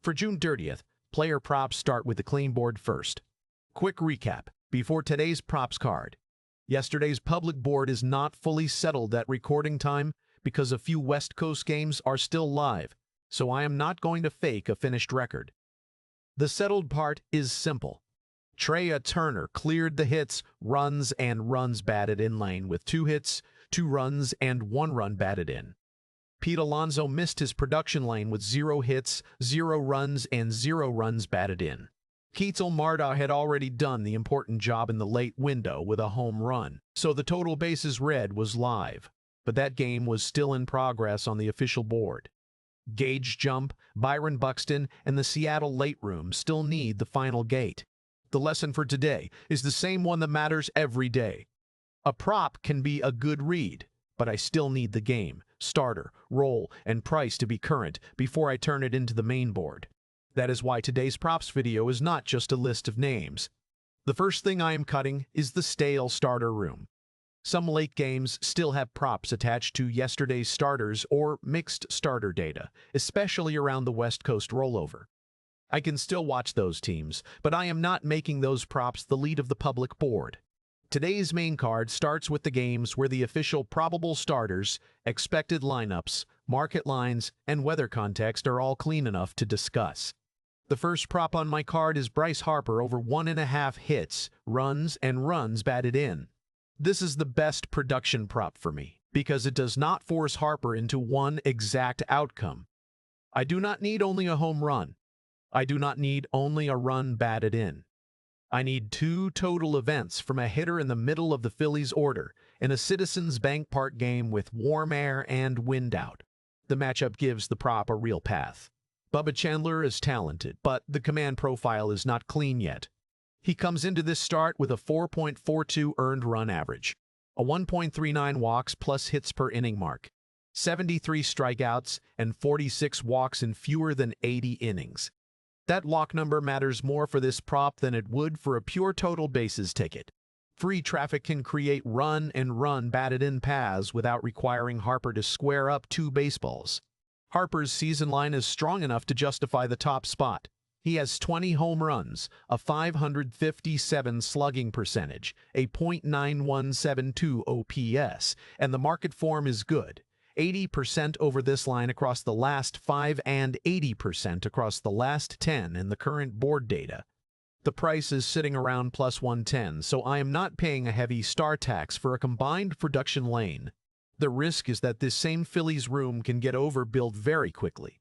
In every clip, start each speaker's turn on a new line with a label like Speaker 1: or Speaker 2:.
Speaker 1: For June 30th, player props start with the clean board first. Quick recap before today's props card. Yesterday's public board is not fully settled at recording time because a few West Coast games are still live, so I am not going to fake a finished record. The settled part is simple. Trea Turner cleared the hits, runs, and runs batted in lane with 2 hits, 2 runs, and 1 run batted in. Pete Alonso missed his production lane with 0 hits, 0 runs, and 0 runs batted in. Ketel Marte had already done the important job in the late window with a home run, so the total bases red was live, but that game was still in progress on the official board. Gage Jump, Byron Buxton, and the Seattle late room still need the final gate. The lesson for today is the same one that matters every day. A prop can be a good read, but I still need the game, starter, role, and price to be current before I turn it into the main board. That is why today's props video is not just a list of names. The first thing I am cutting is the stale starter room. Some late games still have props attached to yesterday's starters or mixed starter data, especially around the West Coast rollover. I can still watch those teams, but I am not making those props the lead of the public board. Today's main card starts with the games where the official probable starters, expected lineups, market lines, and weather context are all clean enough to discuss. The first prop on my card is Bryce Harper over 1.5 hits, runs, and runs batted in. This is the best production prop for me because it does not force Harper into one exact outcome. I do not need only a home run. I do not need only a run batted in. I need 2 total events from a hitter in the middle of the Phillies order in a Citizens Bank Park game with warm air and wind out. The matchup gives the prop a real path. Bubba Chandler is talented, but the command profile is not clean yet. He comes into this start with a 4.42 earned run average, a 1.39 walks plus hits per inning mark, 73 strikeouts, and 46 walks in fewer than 80 innings. That walk number matters more for this prop than it would for a pure total bases ticket. Free traffic can create run and run batted in paths without requiring Harper to square up 2 baseballs. Harper's season line is strong enough to justify the top spot. He has 20 home runs, a 557 slugging percentage, a .9172 OPS, and the market form is good. 80% over this line across the last 5 and 80% across the last 10 in the current board data. The price is sitting around plus 110, so I am not paying a heavy star tax for a combined production lane. The risk is that this same Phillies room can get overbilled very quickly.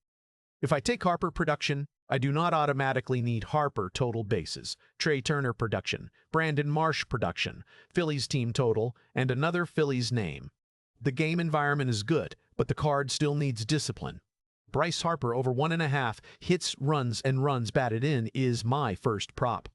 Speaker 1: If I take Harper production, I do not automatically need Harper total bases, Trea Turner production, Brandon Marsh production, Phillies team total, and another Phillies name. The game environment is good, but the card still needs discipline. Bryce Harper over 1.5 hits, runs, and runs batted in is my first prop.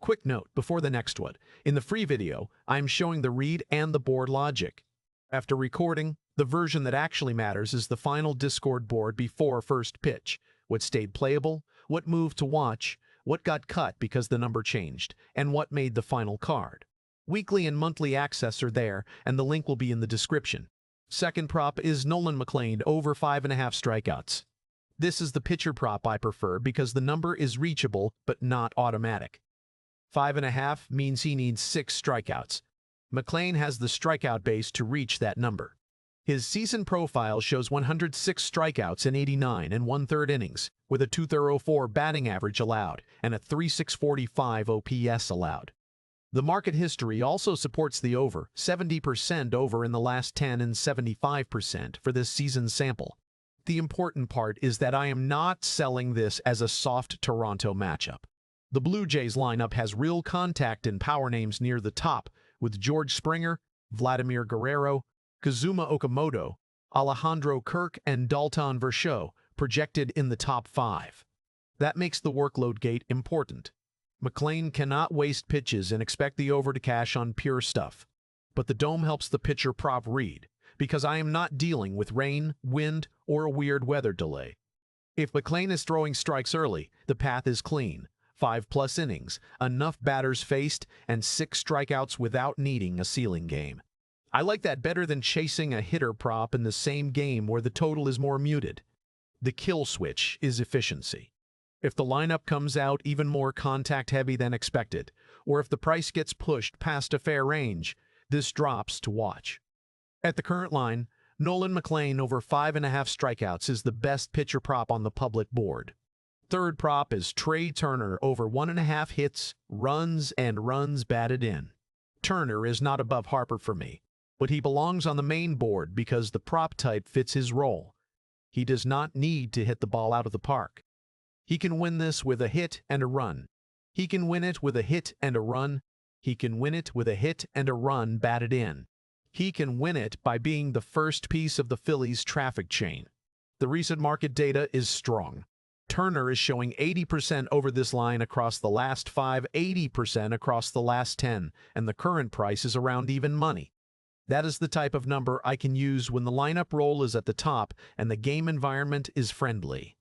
Speaker 1: Quick note before the next one. In the free video, I am showing the read and the board logic. After recording, the version that actually matters is the final Discord board before first pitch. What stayed playable, what moved to watch, what got cut because the number changed, and what made the final card. Weekly and monthly access are there, and the link will be in the description. Second prop is Nolan McLean over 5.5 strikeouts. This is the pitcher prop I prefer because the number is reachable but not automatic. 5.5 means he needs 6 strikeouts. McLean has the strikeout base to reach that number. His season profile shows 106 strikeouts in 89 and 1/3 innings, with a .204 batting average allowed and a .3645 OPS allowed. The market history also supports the over, 70% over in the last 10 and 75% for this season's sample. The important part is that I am not selling this as a soft Toronto matchup. The Blue Jays lineup has real contact and power names near the top, with George Springer, Vladimir Guerrero, Kazuma Okamoto, Alejandro Kirk, and Dalton Varsho projected in the top 5. That makes the workload gate important. McLean cannot waste pitches and expect the over to cash on pure stuff. But the dome helps the pitcher prop read, because I am not dealing with rain, wind, or a weird weather delay. If McLean is throwing strikes early, the path is clean. 5+ innings, enough batters faced, and 6 strikeouts without needing a ceiling game. I like that better than chasing a hitter prop in the same game where the total is more muted. The kill switch is efficiency. If the lineup comes out even more contact-heavy than expected, or if the price gets pushed past a fair range, this drops to watch. At the current line, Nolan McLean over 5.5 strikeouts is the best pitcher prop on the public board. Third prop is Trea Turner over 1.5 hits, runs, and runs batted in. Turner is not above Harper for me, but he belongs on the main board because the prop type fits his role. He does not need to hit the ball out of the park. He can win this with a hit and a run. He can win it with a hit and a run. He can win it with a hit and a run batted in. He can win it by being the first piece of the Phillies' traffic chain. The recent market data is strong. Turner is showing 80% over this line across the last 5, 80% across the last 10, and the current price is around even money. That is the type of number I can use when the lineup roll is at the top and the game environment is friendly.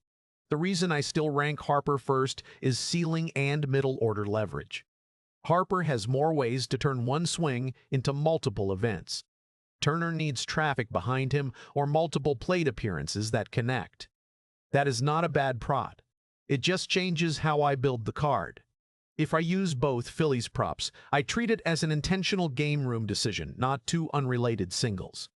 Speaker 1: The reason I still rank Harper first is ceiling and middle order leverage. Harper has more ways to turn one swing into multiple events. Turner needs traffic behind him or multiple plate appearances that connect. That is not a bad prop. It just changes how I build the card. If I use both Phillies props, I treat it as an intentional game room decision, not two unrelated singles.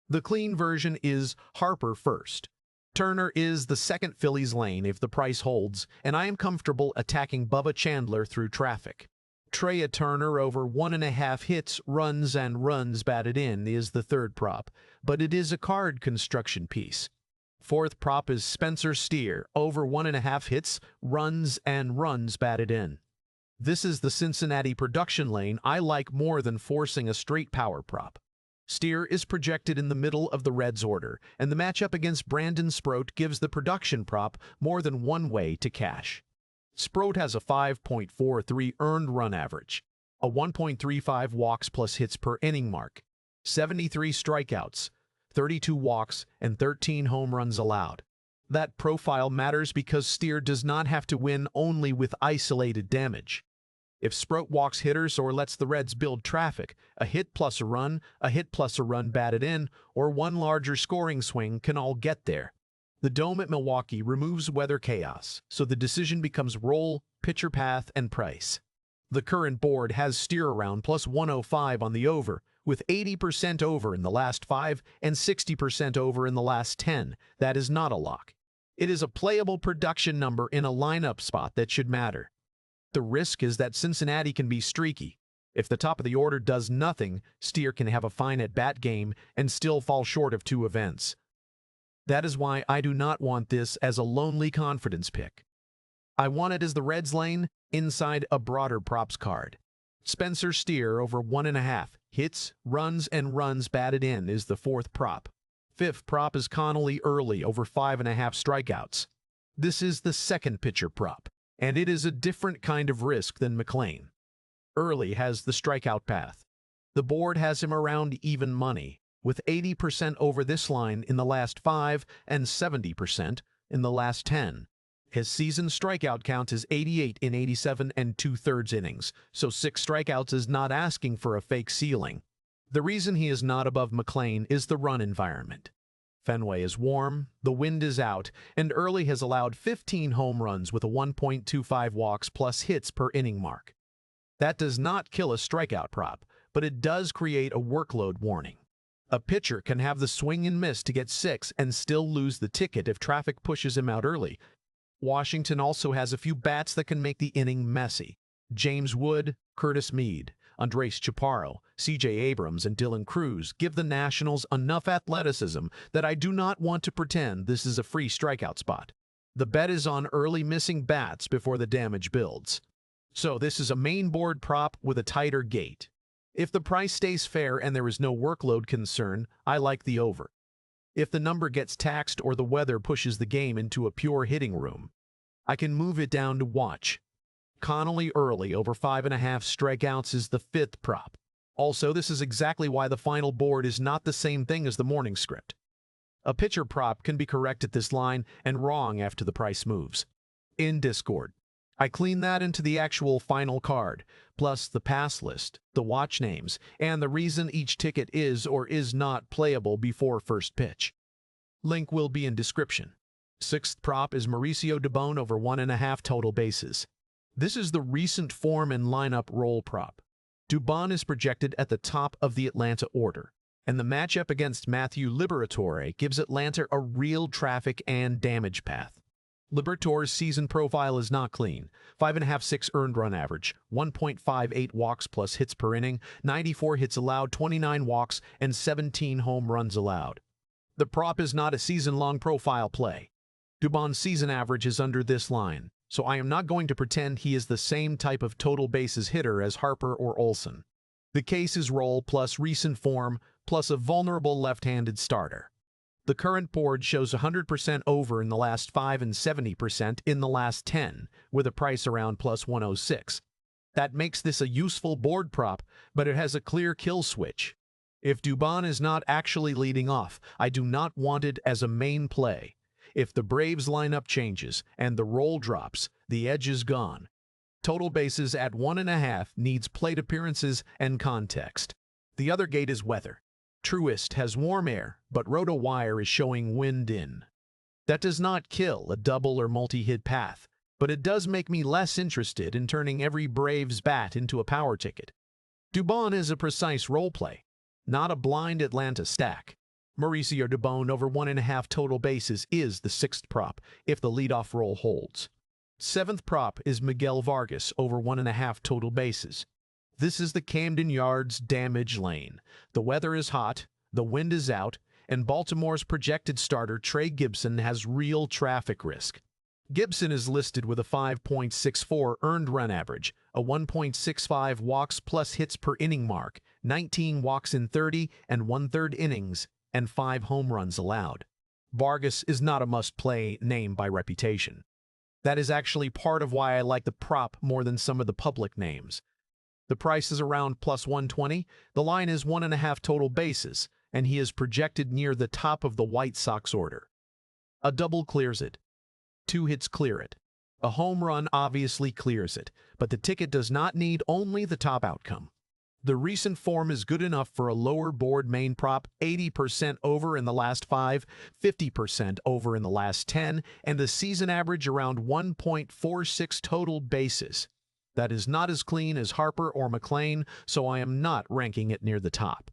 Speaker 1: The clean version is Harper first. Turner is the second Phillies lane if the price holds, and I am comfortable attacking Bubba Chandler through traffic. Trea Turner over 1.5 hits, runs, and runs batted in is the third prop, but it is a card construction piece. Fourth prop is Spencer Steer over 1.5 hits, runs, and runs batted in. This is the Cincinnati production lane I like more than forcing a straight power prop. Steer is projected in the middle of the Reds order, and the matchup against Brandon Sproat gives the production prop more than one way to cash. Sproat has a 5.43 earned run average, a 1.35 walks plus hits per inning mark, 73 strikeouts, 32 walks, and 13 home runs allowed. That profile matters because Steer does not have to win only with isolated damage. If Sproat walks hitters or lets the Reds build traffic, a hit plus a run batted in, or one larger scoring swing can all get there. The Dome at Milwaukee removes weather chaos, so the decision becomes role, pitcher path, and price. The current board has Steer around plus 105 on the over, with 80% over in the last 5 and 60% over in the last 10. That is not a lock. It is a playable production number in a lineup spot that should matter. The risk is that Cincinnati can be streaky. If the top of the order does nothing, Steer can have a fine at-bat game and still fall short of 2 events. That is why I do not want this as a lonely confidence pick. I want it as the Reds lane inside a broader props card. Spencer Steer over 1.5 hits, runs, and runs batted in is the fourth prop. Fifth prop is Connelly Early over 5.5 strikeouts. This is the second pitcher prop, and it is a different kind of risk than McLean. Early has the strikeout path. The board has him around even money, with 80% over this line in the last 5 and 70% in the last 10. His season strikeout count is 88 in 87 and 2/3 innings, so 6 strikeouts is not asking for a fake ceiling. The reason he is not above McLean is the run environment. Fenway is warm, the wind is out, and Early has allowed 15 home runs with a 1.25 walks plus hits per inning mark. That does not kill a strikeout prop, but it does create a workload warning. A pitcher can have the swing and miss to get 6 and still lose the ticket if traffic pushes him out early. Washington also has a few bats that can make the inning messy. James Wood, Curtis Mead, Andres Chaparro, C.J. Abrams, and Dylan Cruz give the Nationals enough athleticism that I do not want to pretend this is a free strikeout spot. The bet is on Early missing bats before the damage builds. So this is a main board prop with a tighter gate. If the price stays fair and there is no workload concern, I like the over. If the number gets taxed or the weather pushes the game into a pure hitting room, I can move it down to watch. Connelly Early over 5.5 strikeouts is the fifth prop. Also, this is exactly why the final board is not the same thing as the morning script. A pitcher prop can be correct at this line and wrong after the price moves. In Discord, I clean that into the actual final card, plus the pass list, the watch names, and the reason each ticket is or is not playable before first pitch. Link will be in description. Sixth prop is Mauricio Dubon over 1.5 total bases. This is the recent form and lineup roll prop. Dubon is projected at the top of the Atlanta order, and the matchup against Matthew Liberatore gives Atlanta a real traffic and damage path. Liberatore's season profile is not clean. 5.56 earned run average, 1.58 walks plus hits per inning, 94 hits allowed, 29 walks, and 17 home runs allowed. The prop is not a season-long profile play. Dubon's season average is under this line, so I am not going to pretend he is the same type of total bases hitter as Harper or Olson. The case is roll plus recent form plus a vulnerable left-handed starter. The current board shows 100% over in the last 5 and 70% in the last 10, with a price around plus 106. That makes this a useful board prop, but it has a clear kill switch. If Dubon is not actually leading off, I do not want it as a main play. If the Braves lineup changes and the roll drops, the edge is gone. Total bases at 1.5 needs plate appearances and context. The other gate is weather. Truist has warm air, but RotoWire is showing wind in. That does not kill a double or multi-hit path, but it does make me less interested in turning every Braves bat into a power ticket. Dubon is a precise role play, not a blind Atlanta stack. Mauricio Dubon over 1.5 total bases is the sixth prop if the leadoff role holds. Seventh prop is Miguel Vargas over 1.5 total bases. This is the Camden Yards damage lane. The weather is hot, the wind is out, and Baltimore's projected starter Trey Gibson has real traffic risk. Gibson is listed with a 5.64 earned run average, a 1.65 walks plus hits per inning mark, 19 walks in 30 and 1/3 innings, and 5 home runs allowed. Vargas is not a must-play name by reputation. That is actually part of why I like the prop more than some of the public names. The price is around plus 120, the line is 1.5 total bases, and he is projected near the top of the White Sox order. A double clears it. 2 hits clear it. A home run obviously clears it, but the ticket does not need only the top outcome. The recent form is good enough for a lower board main prop, 80% over in the last 5, 50% over in the last 10, and a season average around 1.46 total bases. That is not as clean as Harper or McLean, so I am not ranking it near the top.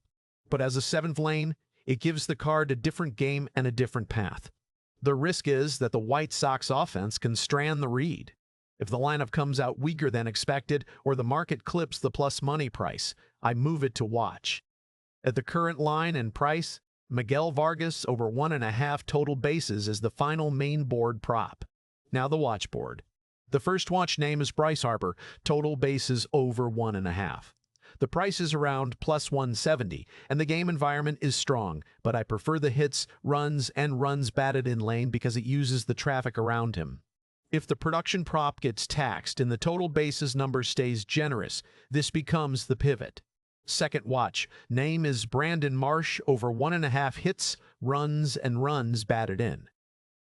Speaker 1: But as a seventh lane, it gives the card a different game and a different path. The risk is that the White Sox offense can strand the read. If the lineup comes out weaker than expected or the market clips the plus money price, I move it to watch. At the current line and price, Miguel Vargas over 1.5 total bases is the final main board prop. Now the watch board. The first watch name is Bryce Harper, total bases over 1.5. The price is around plus 170, and the game environment is strong, but I prefer the hits, runs, and runs batted in lane because it uses the traffic around him. If the production prop gets taxed and the total bases number stays generous, this becomes the pivot. Second watch, name is Brandon Marsh over 1.5 hits, runs, and runs batted in.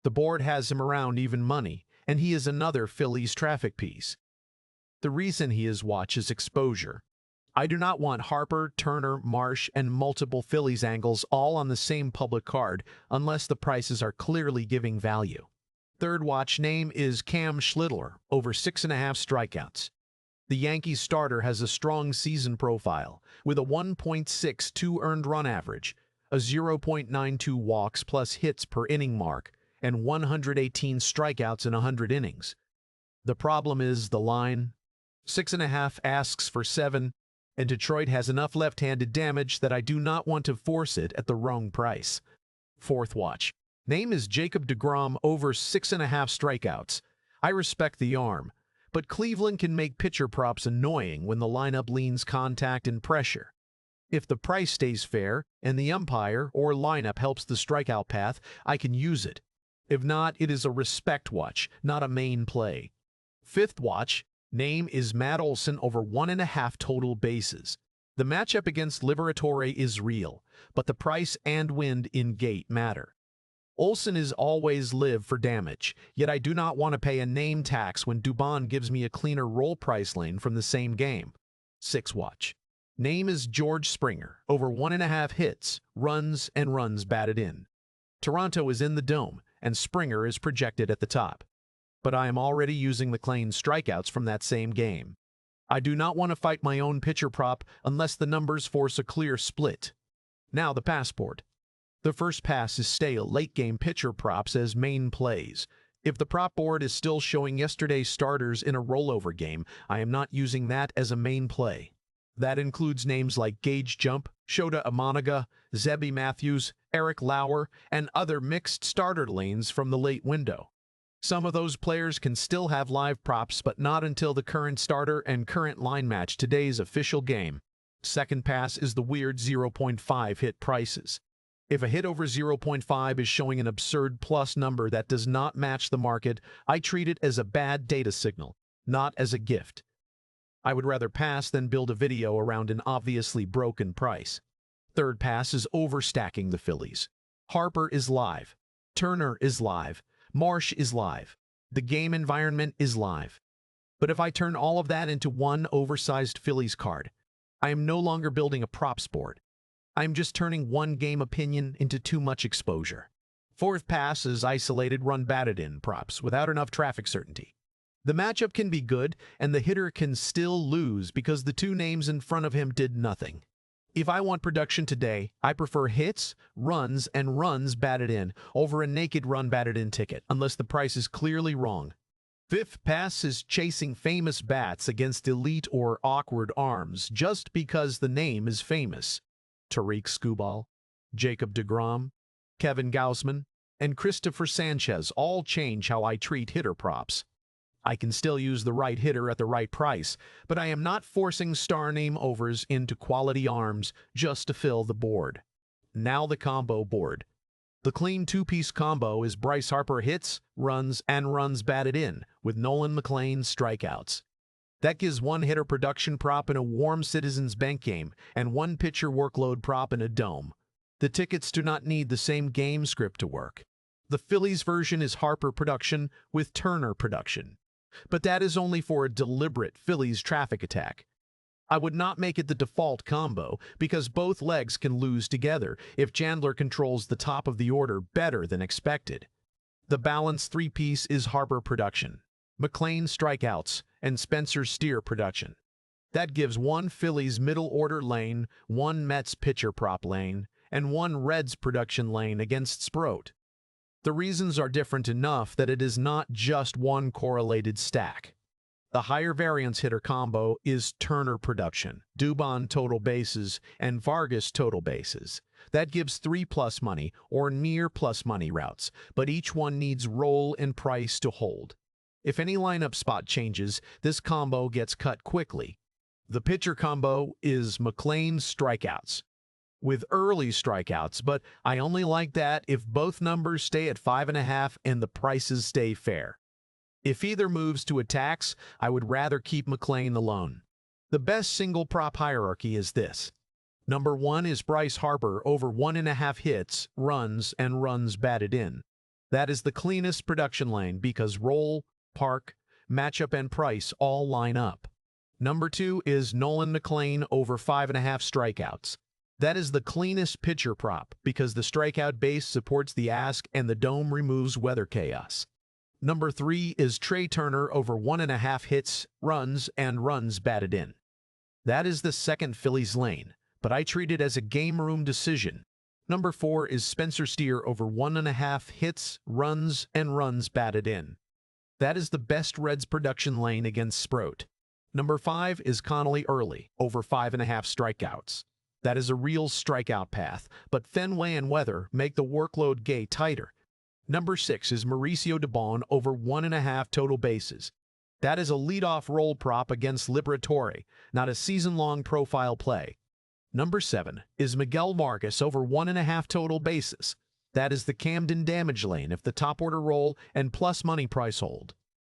Speaker 1: The board has him around even money, and he is another Phillies traffic piece. The reason he is watch is exposure. I do not want Harper, Turner, Marsh, and multiple Phillies angles all on the same public card unless the prices are clearly giving value. Third watch name is Cam Schlittler, over 6.5 strikeouts. The Yankees starter has a strong season profile, with a 1.62 earned run average, a 0.92 walks plus hits per inning mark, and 118 strikeouts in 100 innings. The problem is the line. 6.5 asks for 7, and Detroit has enough left-handed damage that I do not want to force it at the wrong price. Fourth watch. Name is Jacob deGrom over 6.5 strikeouts. I respect the arm, but Cleveland can make pitcher props annoying when the lineup leans contact and pressure. If the price stays fair and the umpire or lineup helps the strikeout path, I can use it. If not, it is a respect watch, not a main play. Fifth watch, name is Matt Olson over 1.5 total bases. The matchup against Liberatore is real, but the price and wind in gate matter. Olson is always live for damage, yet I do not want to pay a name tax when Dubon gives me a cleaner roll price lane from the same game. 6 watch. Name is George Springer, over 1.5 hits, runs, and runs batted in. Toronto is in the Dome, and Springer is projected at the top. But I am already using McLean's strikeouts from that same game. I do not want to fight my own pitcher prop unless the numbers force a clear split. Now the passport. The first pass is stale late-game pitcher props as main plays. If the prop board is still showing yesterday's starters in a rollover game, I am not using that as a main play. That includes names like Gage Jump, Shota Imanaga, Zebby Matthews, Eric Lauer, and other mixed starter lanes from the late window. Some of those players can still have live props, but not until the current starter and current line match today's official game. Second pass is the weird 0.5 hit prices. If a hit over 0.5 is showing an absurd plus number that does not match the market, I treat it as a bad data signal, not as a gift. I would rather pass than build a video around an obviously broken price. Third pass is overstacking the Phillies. Harper is live. Turner is live. Marsh is live. The game environment is live. But if I turn all of that into one oversized Phillies card, I am no longer building a props board. I am just turning one game opinion into too much exposure. Fourth pass is isolated run batted in props without enough traffic certainty. The matchup can be good, and the hitter can still lose because the two names in front of him did nothing. If I want production today, I prefer hits, runs, and runs batted in over a naked run batted in ticket, unless the price is clearly wrong. Fifth pass is chasing famous bats against elite or awkward arms just because the name is famous. Tariq Skubal, Jacob deGrom, Kevin Gausman, and Christopher Sanchez all change how I treat hitter props. I can still use the right hitter at the right price, but I am not forcing star name overs into quality arms just to fill the board. Now the combo board. The clean two-piece combo is Bryce Harper hits, runs, and runs batted in, with Nolan McLean strikeouts. That gives one hitter production prop in a warm Citizens Bank game and one pitcher workload prop in a dome. The tickets do not need the same game script to work. The Phillies version is Harper production with Turner production. But that is only for a deliberate Phillies traffic attack. I would not make it the default combo because both legs can lose together if Chandler controls the top of the order better than expected. The balanced three-piece is Harper production, McLean strikeouts, and Spencer Steer production. That gives one Phillies middle order lane, one Mets pitcher prop lane, and one Reds production lane against Sproat. The reasons are different enough that it is not just one correlated stack. The higher variance hitter combo is Turner production, Dubon total bases, and Vargas total bases. That gives 3+ money or near plus money routes, but each one needs roll and price to hold. If any lineup spot changes, this combo gets cut quickly. The pitcher combo is McLean strikeouts, with early strikeouts, but I only like that if both numbers stay at 5.5 and the prices stay fair. If either moves to attacks, I would rather keep McLean alone. The best single prop hierarchy is this. Number 1 is Bryce Harper over 1.5 hits, runs, and runs batted in. That is the cleanest production lane because roll, park, matchup, and price all line up. Number 2 is Nolan McLean over 5.5 strikeouts. That is the cleanest pitcher prop because the strikeout base supports the ask and the dome removes weather chaos. Number 3 is Trea Turner over 1.5 hits, runs, and runs batted in. That is the second Phillies lane, but I treat it as a game room decision. Number 4 is Spencer Steer over 1.5 hits, runs, and runs batted in. That is the best Reds production lane against Sproat. Number 5 is Connelly Early over 5.5 strikeouts. That is a real strikeout path, but Fenway and weather make the workload gate tighter. Number 6 is Mauricio Dubon over 1.5 total bases. That is a leadoff roll prop against Liberatore, not a season-long profile play. Number 7 is Miguel Vargas over 1.5 total bases. That is the Camden damage lane if the top order roll and plus money price hold.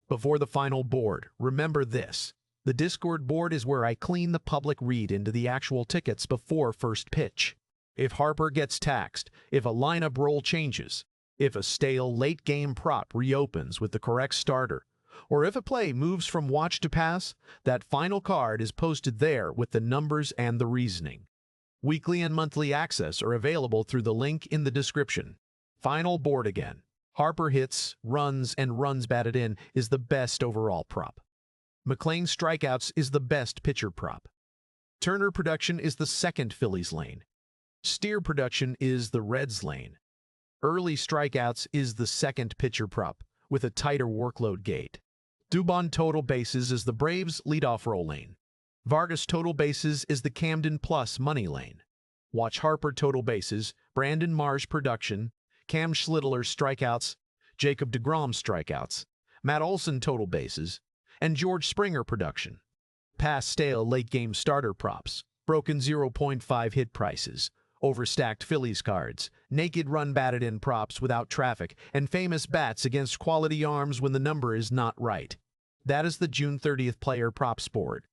Speaker 1: Before the final board, remember this. The Discord board is where I clean the public read into the actual tickets before first pitch. If Harper gets taxed, if a lineup roll changes, if a stale late-game prop reopens with the correct starter, or if a play moves from watch to pass, that final card is posted there with the numbers and the reasoning. Weekly and monthly access are available through the link in the description. Final board again. Harper hits, runs, and runs batted in is the best overall prop. McLean strikeouts is the best pitcher prop. Turner production is the second Phillies lane. Steer production is the Reds lane. Early strikeouts is the second pitcher prop, with a tighter workload gate. Dubon total bases is the Braves leadoff role lane. Vargas total bases is the Camden Plus money lane. Watch Harper total bases, Brandon Marsh production, Cam Schlittler strikeouts, Jacob deGrom strikeouts, Matt Olson total bases, and George Springer production. Pass stale late-game starter props, broken 0.5 hit prices, overstacked Phillies cards, naked run batted in props without traffic, and famous bats against quality arms when the number is not right. That is the June 30th player props board.